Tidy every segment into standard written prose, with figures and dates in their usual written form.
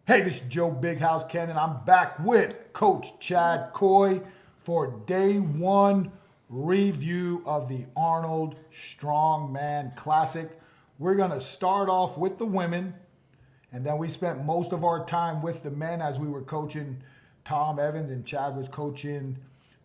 Hey, this is Joe Big House Kenn, and I'm back with Coach Chad Coy for day one review of the Arnold Strongman Classic. We're going to start off with the women, and then we spent most of our time with the men as we were coaching Tom Evans and Chad was coaching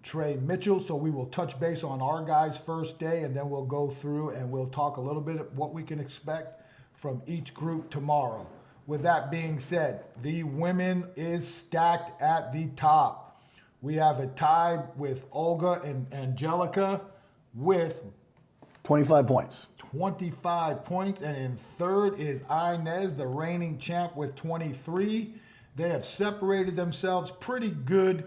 Trey Mitchell. So we will touch base on our guys' first day, and then we'll go through and we'll talk a little bit of what we can expect from each group tomorrow. With that being said, the women is stacked at the top. We have a tie with Olga and Angelica with 25 points. 25 points. And in third is Inez, the reigning champ, with 23. They have separated themselves pretty good.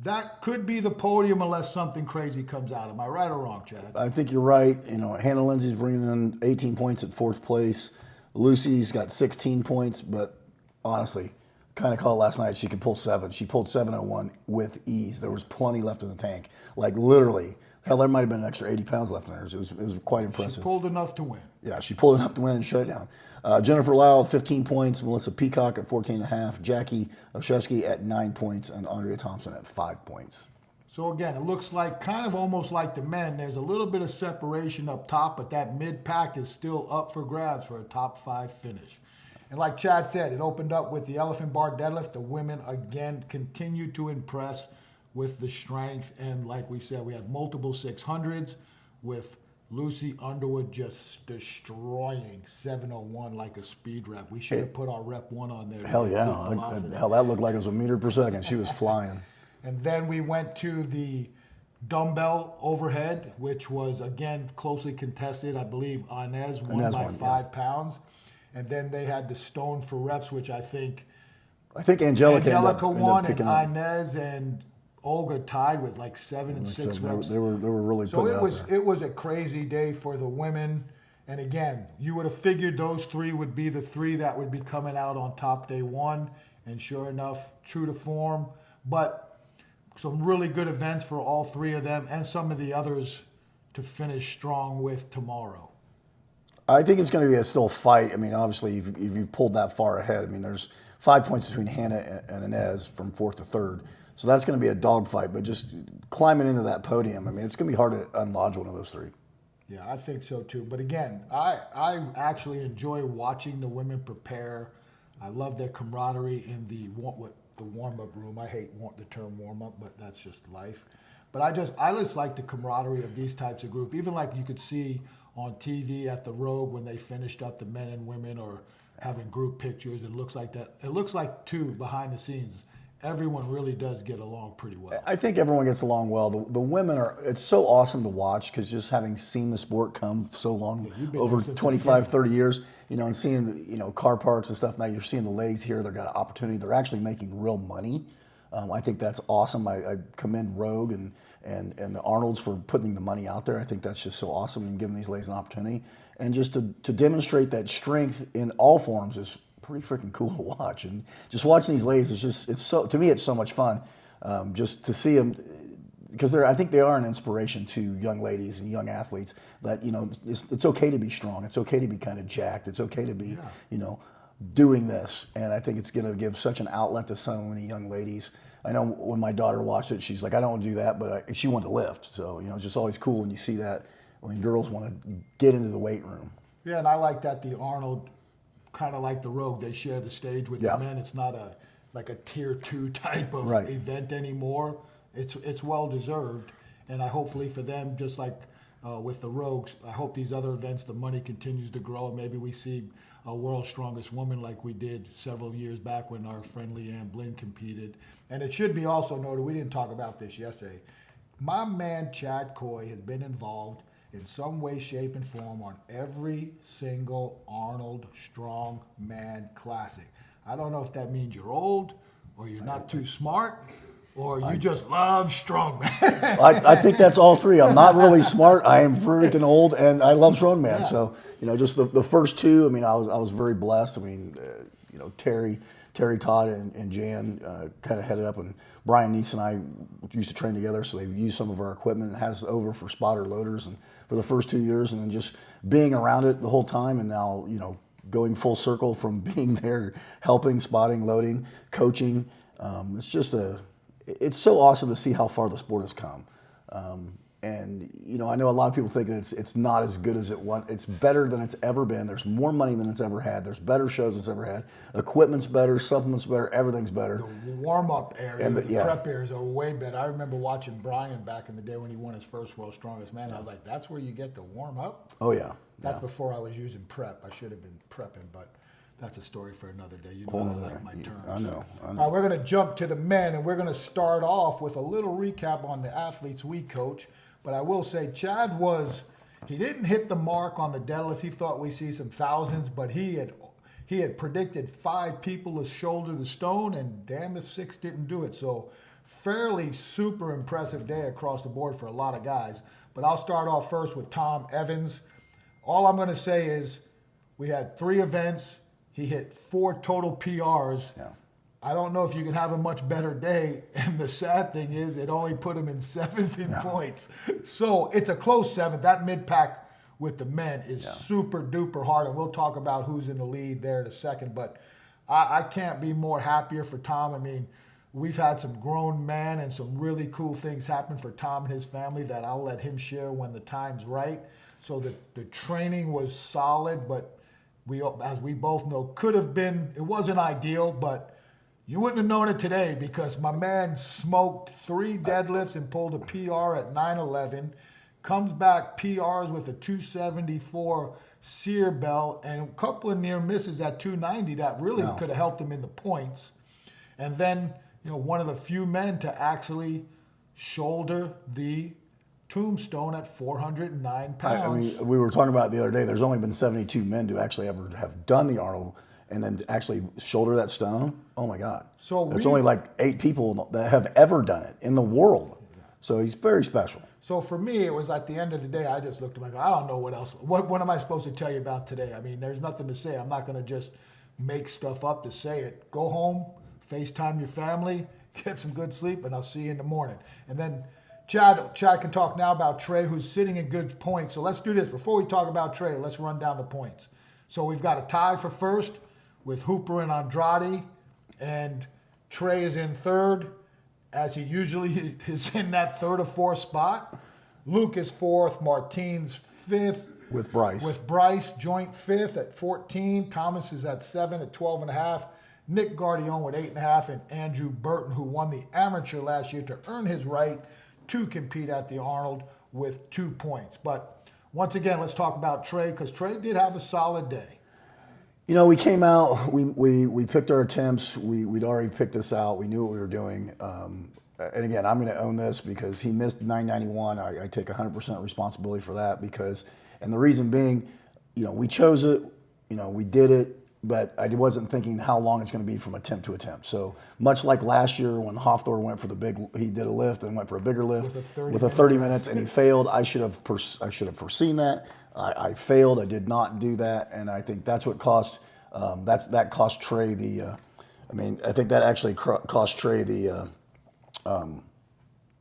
That could be the podium unless something crazy comes out. Am I right or wrong, Chad? I think you're right. You know, Hannah Lindsay's bringing in 18 points at fourth place. Lucy's got 16 points, but honestly, kind of caught it last night. She could pull 7. She pulled 701 with ease. There was plenty left in the tank. Like literally, hell, there might have been an extra 80 pounds left in hers. It was quite impressive. She pulled enough to win. Yeah, she pulled enough to win and shut it down. Jennifer Lau, 15 points. Melissa Peacock at 14.5. Jackie Oshevsky at 9 points. And Andrea Thompson at 5 points. So again, it looks like kind of almost like the men. There's a little bit of separation up top, but that mid-pack is still up for grabs for a top 5 finish. And like Chad said, it opened up with the Elephant Bar Deadlift. The women, again, continue to impress with the strength. And like we said, we had multiple 600s with Lucy Underwood just destroying 701 like a speed rep. We should have put our rep 1 on there. Hell yeah. Hell, that looked like it was a meter per second. She was flying. And then we went to the dumbbell overhead, which was, again, closely contested. I believe Inez won by 5 pounds. And then they had the stone for reps, which I think Angelica won, and Inez and Olga tied with like 7 and 6 reps. They were really so putting it out there. It was a crazy day for the women. And again, you would have figured those 3 would be the 3 that would be coming out on top day 1. And sure enough, true to form. But some really good events for all 3 of them and some of the others to finish strong with tomorrow. I think it's going to be a still fight. I mean, obviously, if you've pulled that far ahead, I mean, there's 5 points between Hannah and Inez from 4th to 3rd. So that's going to be a dogfight. But just climbing into that podium, I mean, it's going to be hard to unlodge one of those 3. Yeah, I think so too. But again, I actually enjoy watching the women prepare. I love their camaraderie in the warm-up room. I hate the term warm-up, but that's just life. But I just like the camaraderie of these types of group. Even like you could see on TV at the Rogue when they finished up the men and women or having group pictures. It looks like that. It looks like too behind the scenes. Everyone really does get along pretty well. I think everyone gets along well. The women it's so awesome to watch because just having seen the sport come so long, over 25, 30 years, you know, and seeing, you know, car parks and stuff. Now you're seeing the ladies here, they've got an opportunity. They're actually making real money. I think that's awesome. I commend Rogue and the Arnolds for putting the money out there. I think that's just so awesome and giving these ladies an opportunity. And just to demonstrate that strength in all forms is pretty freaking cool to watch. And just watching these ladies, to me, it's so much fun just to see them, because I think they are an inspiration to young ladies and young athletes that, you know, it's okay to be strong. It's okay to be kind of jacked. It's okay to be, you know, doing this. And I think it's going to give such an outlet to so many young ladies. I know when my daughter watched it, she's like, I don't want to do that, but she wanted to lift. So, you know, it's just always cool when you see that, when girls want to get into the weight room. Yeah, and I like that the Arnold, kind of like the Rogue, they share the stage with the men. It's not like a tier 2 type of event anymore. It's well deserved, and hopefully for them, just like with the Rogues, I hope these other events, the money continues to grow, and maybe we see a World's Strongest Woman like we did several years back when our friend Leanne Blinn competed. And it should be also noted, we didn't talk about this yesterday, my man Chad Coy has been involved in some way, shape, and form on every single Arnold Strongman Classic. I don't know if that means you're old, or you're not too smart, or you just love strongman. I think that's all 3. I'm not really smart. I am freaking old, and I love strongman. Yeah. So, you know, just the first 2. I mean, I was very blessed. I mean, you know, Terry Todd and Jan kind of headed up, and Brian Neese and I used to train together, so they used some of our equipment and had us over for spotter loaders and for the first 2 years, and then just being around it the whole time, and now, you know, going full circle from being there, helping, spotting, loading, coaching. It's so awesome to see how far the sport has come. And I know a lot of people think that it's not as good as it was. It's better than it's ever been. There's more money than it's ever had. There's better shows than it's ever had. Equipment's better, supplements better, everything's better. The warm-up area, and the prep areas are way better. I remember watching Brian back in the day when he won his first World's Strongest Man. I was like, that's where you get to warm up? Oh, yeah. That's before I was using prep. I should have been prepping, but that's a story for another day. You know, I like my terms. I know. All right, we're going to jump to the men, and we're going to start off with a little recap on the athletes we coach. But I will say, Chad he didn't hit the mark on the deadlift. He thought we'd see some thousands, but he had predicted 5 people to shoulder the stone, and damn if 6 didn't do it. So fairly super impressive day across the board for a lot of guys. But I'll start off first with Tom Evans. All I'm going to say is we had 3 events. He hit 4 total PRs. Yeah. I don't know if you can have a much better day. And the sad thing is it only put him in 7th in points. So it's a close 7th. That mid-pack with the men is super duper hard. And we'll talk about who's in the lead there in a second. But I can't be more happier for Tom. I mean, we've had some grown men and some really cool things happen for Tom and his family that I'll let him share when the time's right. So the training was solid, but as we both know, it wasn't ideal, but you wouldn't have known it today because my man smoked 3 deadlifts and pulled a PR at 911, comes back PRs with a 274 sear belt and a couple of near misses at 290 that really could have helped him in the points. And then, one of the few men to actually shoulder the tombstone at 409 pounds. I mean, we were talking about it the other day. There's only been 72 men to actually ever have done the Arnold and then actually shoulder that stone. Oh my God! So there's only like 8 people that have ever done it in the world. So he's very special. So for me, it was at the end of the day, I just looked at him. I don't know what else. What am I supposed to tell you about today? I mean, there's nothing to say. I'm not going to just make stuff up to say it. Go home, FaceTime your family, get some good sleep, and I'll see you in the morning. And then Chad can talk now about Trey, who's sitting in good points. So let's do this. Before we talk about Trey, let's run down the points. So we've got a tie for first with Hooper and Andrade, and Trey is in 3rd, as he usually is in that 3rd or 4th spot. Luke is 4th, Martine's 5th. With Bryce. With Bryce, joint 5th at 14. Thomas is at 7 at 12.5. Nick Guardione with 8.5, and Andrew Burton, who won the amateur last year to earn his right to compete at the Arnold with 2 points. But once again, let's talk about Trey, because Trey did have a solid day. We came out, we picked our attempts, we'd already picked this out, we knew what we were doing. And again, I'm going to own this because he missed 991. I take 100% responsibility for that and the reason being, we chose it, we did it, but I wasn't thinking how long it's going to be from attempt to attempt. So much like last year when Hofthor went for he did a lift and went for a bigger lift with a 30 minutes and he failed. I should have foreseen that. I failed. I did not do that, and I think that's what cost. That cost Trey the. I think that actually cost Trey the.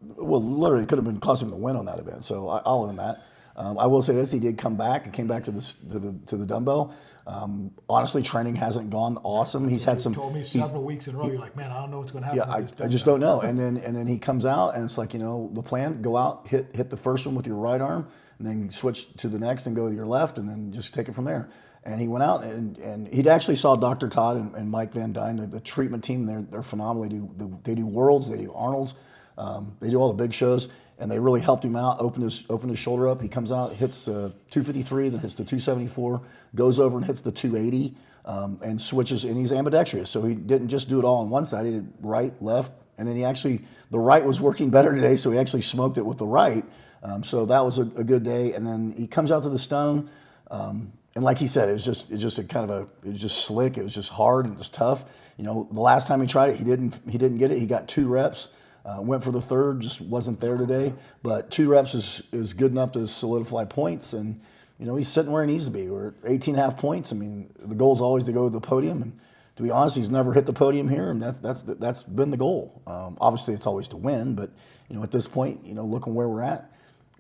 Literally, it could have been costing him the win on that event. So I'll own that. I will say this: he did come back. He came back to the dumbbell. Honestly, training hasn't gone awesome. He's had some. You told me several weeks in a row. You're like, man, I don't know what's going to happen. Yeah, I just don't know. And then he comes out, and it's like, the plan: go out, hit the first one with your right arm, and then switch to the next and go to your left, and then just take it from there. And he went out, and he'd actually saw Dr. Todd and Mike Van Dyne, the treatment team. They're phenomenal. They do Worlds, they do Arnolds, they do all the big shows, and they really helped him out. Opened his shoulder up. He comes out, hits 253, then hits the 274, goes over and hits the 280, and switches. And he's ambidextrous, so he didn't just do it all on one side. He did right, left, and then the right was working better today, so he actually smoked it with the right. So that was a good day. And then he comes out to the stone. And like he said, it was just slick. It was just hard and it was tough. The last time he tried it, he didn't get it. He got 2 reps, went for the 3rd, just wasn't there today. But 2 reps is good enough to solidify points. And he's sitting where he needs to be. We're at 18.5 points. The goal is always to go to the podium. And to be honest, he's never hit the podium here, and that's been the goal. Obviously, it's always to win, but at this point, looking where we're at,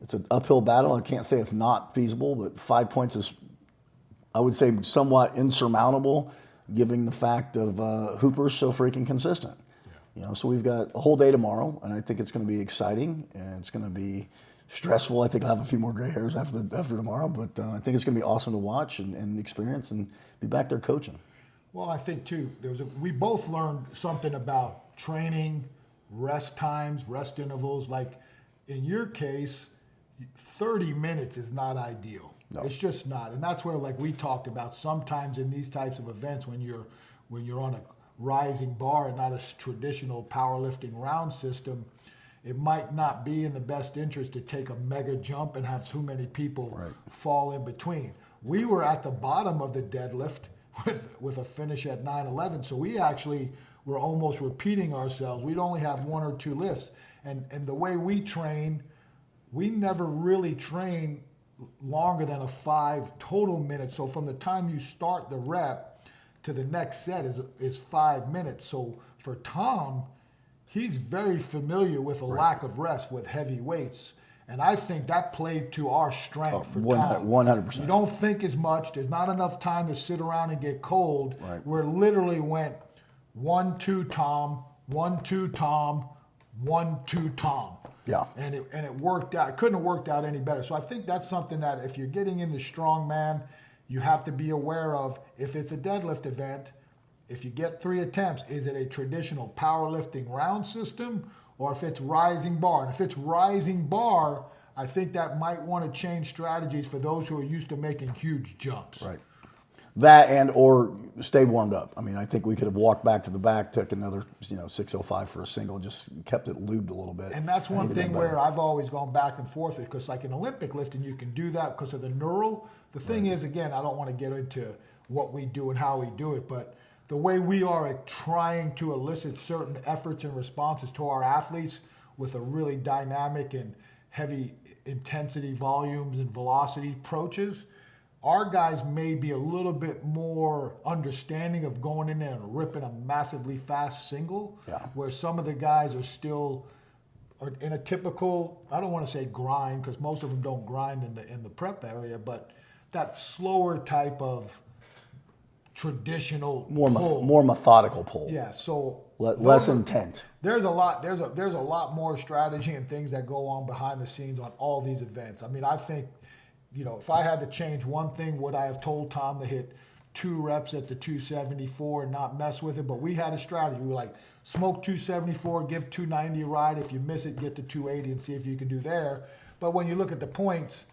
it's an uphill battle. I can't say it's not feasible, but 5 points is I would say somewhat insurmountable, given the fact of Hooper's so freaking consistent. So we've got a whole day tomorrow, and I think it's going to be exciting, and it's going to be stressful. I think I'll have a few more gray hairs after tomorrow, but I think it's going to be awesome to watch and experience and be back there coaching. Well, I think too, we both learned something about training, rest times, rest intervals. Like in your case, 30 minutes is not ideal. No. It's just not. And that's where, like we talked about, sometimes in these types of events when you're on a rising bar and not a traditional powerlifting round system, it might not be in the best interest to take a mega jump and have too many people fall in between. We were at the bottom of the deadlift with a finish at 9:11, so we actually were almost repeating ourselves. We'd only have one or two lifts. And the way we train, we never really train longer than a 5 total minutes. So from the time you start the rep to the next set is 5 minutes. So for Tom, he's very familiar with a lack of rest with heavy weights. And I think that played to our strength for Tom. 100%. You don't think as much. There's not enough time to sit around and get cold. Right. We're literally went 1-2 Tom, 1-2 Tom, 1-2 Tom. Yeah. And it worked out. It couldn't have worked out any better. So I think that's something that if you're getting into strongman, you have to be aware of. If it's a deadlift event, if you get 3 attempts, is it a traditional powerlifting round system, or if it's rising bar? And if it's rising bar, I think that might want to change strategies for those who are used to making huge jumps. Right. That or stay warmed up. I mean, I think we could have walked back to the back, took another 605 for a single, just kept it lubed a little bit. And that's one thing where I've always gone back and forth with, because like in Olympic lifting, you can do that because of the neural. The thing is, again, I don't want to get into what we do and how we do it, but the way we are trying to elicit certain efforts and responses to our athletes with a really dynamic and heavy intensity volumes and velocity approaches, our guys may be a little bit more understanding of going in there and ripping a massively fast single, where some of the guys are still in a typical, I don't want to say grind, because most of them don't grind in the prep area, but that slower type of traditional more methodical pull. Yeah, so less intent. There's a lot more strategy and things that go on behind the scenes on all these events. I mean, I think, if I had to change one thing, would I have told Tom to hit 2 reps at the 274 and not mess with it? But we had a strategy. We were like, smoke 274, give 290 a ride. If you miss it, get to 280 and see if you can do there. But when you look at the points,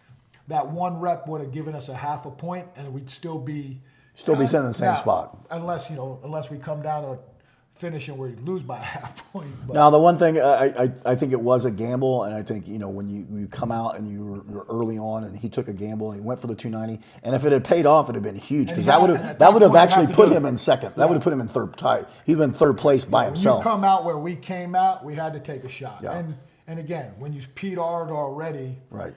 that 1 rep would have given us a half a point, and we'd still be sitting in the same spot. Unless we come down to finish and we lose by a half point. But. Now, the one thing, I think it was a gamble, and I think, when you come out and you're early on, and he took a gamble and he went for the 290, and if it had paid off, it would have been huge, because that would have actually put him in second. That would have put him in third tie. He'd been third place by himself. When you come out where we came out, we had to take a shot. Yeah. And again, when you PR'd already, right.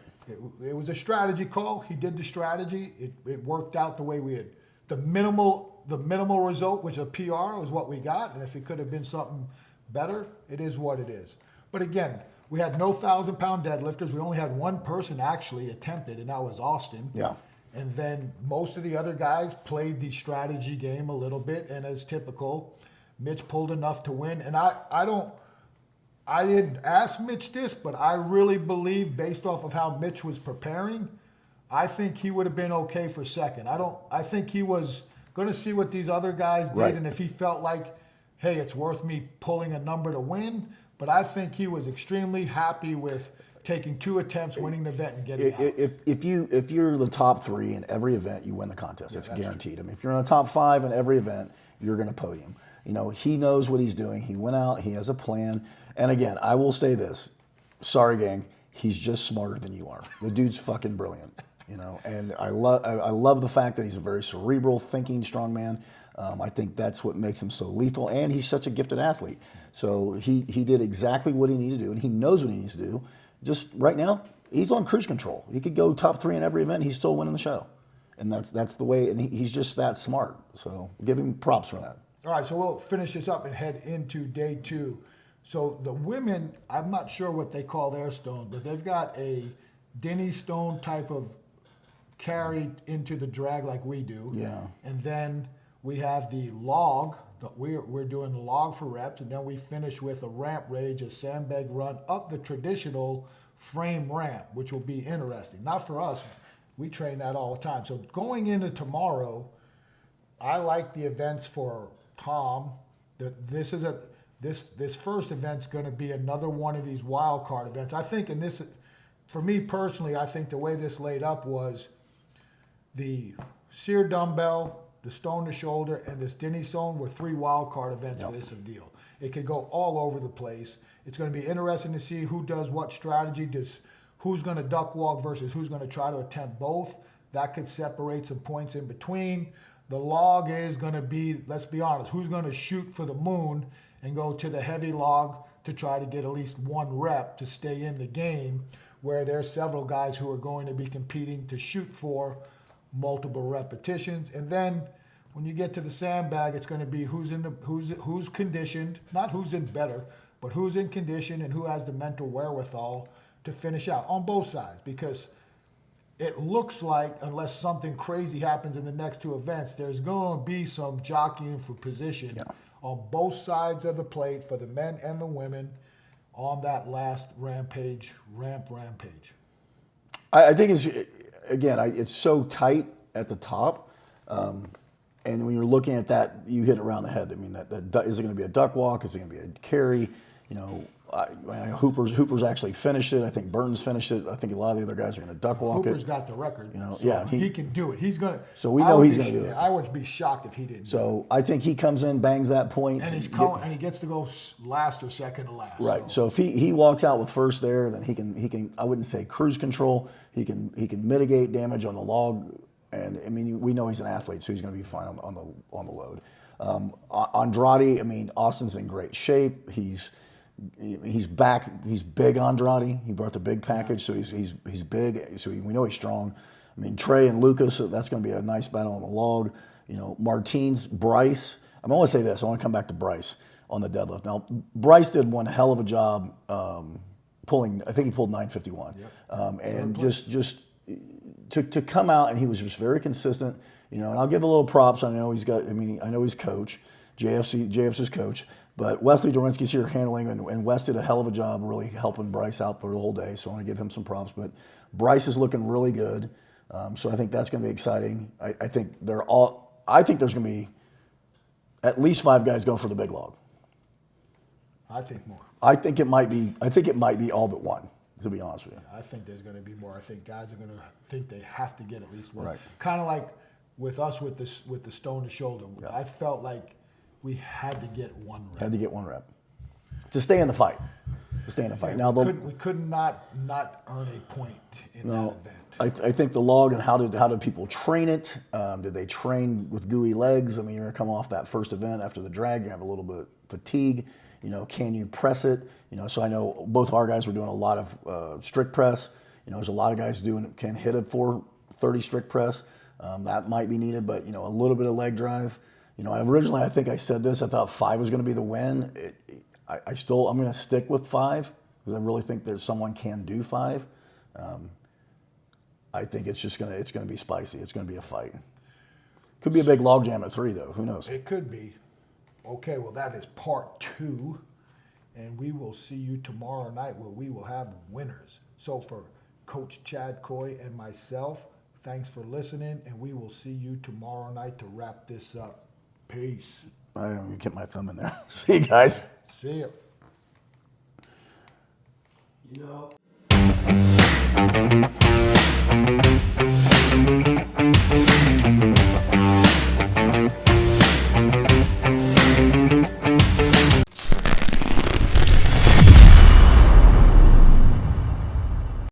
It was a strategy call. He did the strategy. It worked out the way we had. The minimal result, which a PR, was what we got. And if it could have been something better, it is what it is. But again, we had no 1,000-pound deadlifters. We only had one person actually attempted, and that was Austin. Yeah. And then most of the other guys played the strategy game a little bit. And as typical, Mitch pulled enough to win. And I didn't ask Mitch this, but I really believe, based off of how Mitch was preparing, I think he would have been okay for second. I think he was going to see what these other guys did, right. And if he felt like, hey, it's worth me pulling a number to win. But I think he was extremely happy with taking 2 attempts, winning the event, and getting out. If you're the top 3 in every event, you win the contest. It's guaranteed. I mean, if you're in the top 5 in every event, you're going to podium. He knows what he's doing. He went out. He has a plan. And again, I will say this. Sorry, gang. He's just smarter than you are. The dude's fucking brilliant. And I love the fact that he's a very cerebral, thinking strongman. I think that's what makes him so lethal. And he's such a gifted athlete. So he did exactly what he needed to do, and he knows what he needs to do. Just right now, he's on cruise control. He could go top 3 in every event. He's still winning the show. And that's the way, and he's just that smart. So give him props for that. All right, so we'll finish this up and head into day 2. So the women, I'm not sure what they call their stone, but they've got a Denny stone type of carry into the drag like we do. Yeah. And then we have the log. We're doing the log for reps, and then we finish with a ramp range, a sandbag run up the traditional frame ramp, which will be interesting. Not for us. We train that all the time. So going into tomorrow, I like the events for Tom. This first event's going to be another one of these wild card events. I think for me personally, I think the way this laid up was the sear dumbbell, the stone to shoulder, and this Denny stone were 3 wild card events for this deal. It could go all over the place. It's going to be interesting to see who does what strategy, who's going to duck walk versus who's going to try to attempt both. That could separate some points in between. The log is going to be, let's be honest, who's going to shoot for the moon and go to the heavy log to try to get at least 1 rep to stay in the game, where there's several guys who are going to be competing to shoot for multiple repetitions. And then when you get to the sandbag, it's going to be who's conditioned, not who's in better, but who's in condition and who has the mental wherewithal to finish out on both sides. Because it looks like, unless something crazy happens in the next 2 events, there's going to be some jockeying for position on both sides of the plate for the men and the women on that last ramp rampage. I think it's so tight at the top, and when you're looking at that, you hit it around the head. I mean, is it going to be a duck walk? Is it going to be a carry? You know, Hooper's actually finished it. I think Burton's finished it. I think a lot of the other guys are going to duck walk Hooper's it. got the record. You know, so he can do it. He's going to. So we know he's going to do it. I would be shocked if he didn't. So I think he comes in, bangs that point, and he gets to go last or second to last. Right. So if he walks out with first there, then he can. I wouldn't say cruise control. He can mitigate damage on the log, and I mean we know he's an athlete, so he's going to be fine on the load. Andrade, I mean Austin's in great shape. He's back. He's big, Andrade. He brought the big package, so he's big. So we know he's strong. I mean Trey and Lucas. So that's going to be a nice battle on the log. You know, Martins, Bryce. I'm going to say this. I want to come back to Bryce on the deadlift. Now Bryce did one hell of a job pulling. I think he pulled 951, and just to come out, and he was just very consistent. You know, and I'll give a little props. I know he's coach. JF's his coach. But Wesley Dorinsky's here handling, and Wes did a hell of a job really helping Bryce out for the whole day, so I want to give him some props. But Bryce is looking really good, so I think that's going to be exciting. I think there's going to be at least 5 guys going for the big log. I think more. I think it might be all but 1, to be honest with you. I think there's going to be more. I think guys are going to think they have to get at least 1. Right. Kind of like with us with the stone to shoulder. Yeah. I felt like we had to get 1 rep. Had to get 1 rep to stay in the fight. Yeah, now we could not earn a point in that event. I think the log, and how did people train it? Did they train with gooey legs? I mean, you're gonna come off that first event after the drag. You have a little bit of fatigue. You know, can you press it? You know, so I know both of our guys were doing a lot of strict press. You know, there's a lot of guys can hit it for 430 strict press. That might be needed, but you know, a little bit of leg drive. You know, originally I think I said this. I thought 5 was going to be the win. I'm going to stick with 5 because I really think that someone can do 5. I think it's going to be spicy. It's going to be a fight. Could be a big log jam at 3 though. Who knows? It could be. Okay, well that is part 2, and we will see you tomorrow night where we will have winners. So for Coach Chad Coy and myself, thanks for listening, and we will see you tomorrow night to wrap this up. Peace. I don't even get my thumb in there. See you guys. See ya. You know.